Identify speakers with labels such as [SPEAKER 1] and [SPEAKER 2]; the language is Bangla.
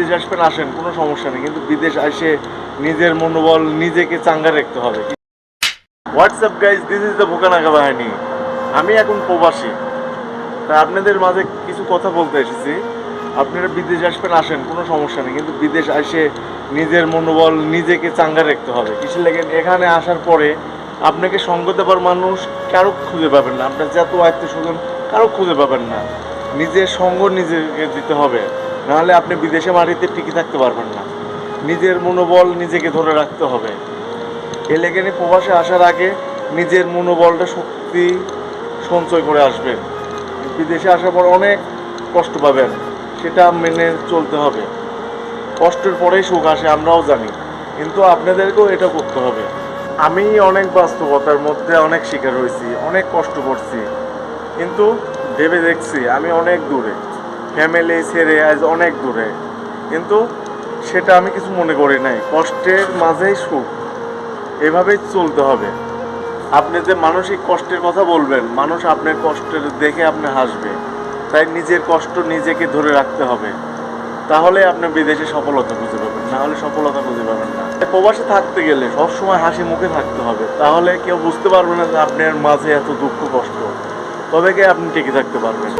[SPEAKER 1] বিদেশ আসবেন আসেন, কোনো সমস্যা নেই, কিন্তু বিদেশ এসে নিজের মনোবল নিজেকে চাঙ্গা রাখতে হবে। WhatsApp guys, this is the ভোকানাকা বাহিনী। আমি এখন প্রবাসী, তা আপনাদের মাঝে কিছু কথা বলতে এসেছি। আপনারা বিদেশ আসবেন আসেন, কোনো সমস্যা নেই, কিন্তু বিদেশ এসে নিজের মনোবল নিজেকে চাঙ্গা রাখতে হবে। কিছু লেগে এখানে আসার পরে আপনাকে সঙ্গ দেবার মানুষ কারো খুঁজে পাবেন না, আপনার যত আত্মীয় স্বজন কারো খুঁজে পাবেন না। নিজের সঙ্গ নিজেকে দিতে হবে, নাহলে আপনি বিদেশে মাটিতে টিকে থাকতে পারবেন না। নিজের মনোবল নিজেকে ধরে রাখতে হবে। এ লেগে প্রবাসে আসার আগে নিজের মনোবলটা শক্তি সঞ্চয় করে আসবেন। বিদেশে আসার পর অনেক কষ্ট পাবেন, সেটা মেনে চলতে হবে। কষ্টের পরেই সুখ আসে, আমরাও জানি, কিন্তু আপনাদেরকেও এটা করতে হবে। আমি অনেক বাস্তবতার মধ্যে অনেক শিকার হয়েছি, অনেক কষ্ট করছি, কিন্তু ভেবে দেখছি আমি অনেক দূরে, ফ্যামিলি ছেড়ে আজ অনেক দূরে, কিন্তু সেটা আমি কিছু মনে করি নাই। কষ্টের মাঝেই সুখ, এভাবেই চলতে হবে। আপনি যে মানসিক কষ্টের কথা বলবেন, মানুষ আপনার কষ্টের দেখে আপনি হাসবে। তাই নিজের কষ্ট নিজেকে ধরে রাখতে হবে, তাহলে আপনি বিদেশে সফলতা খুঁজে পাবেন, না হলে সফলতা খুঁজে পাবেন না। প্রবাসে থাকতে গেলে সবসময় হাসি মুখে থাকতে হবে, তাহলে কেউ বুঝতে পারবে না যে আপনার মাঝে এত দুঃখ কষ্ট, তবে কি আপনি টিকে থাকতে পারবেন।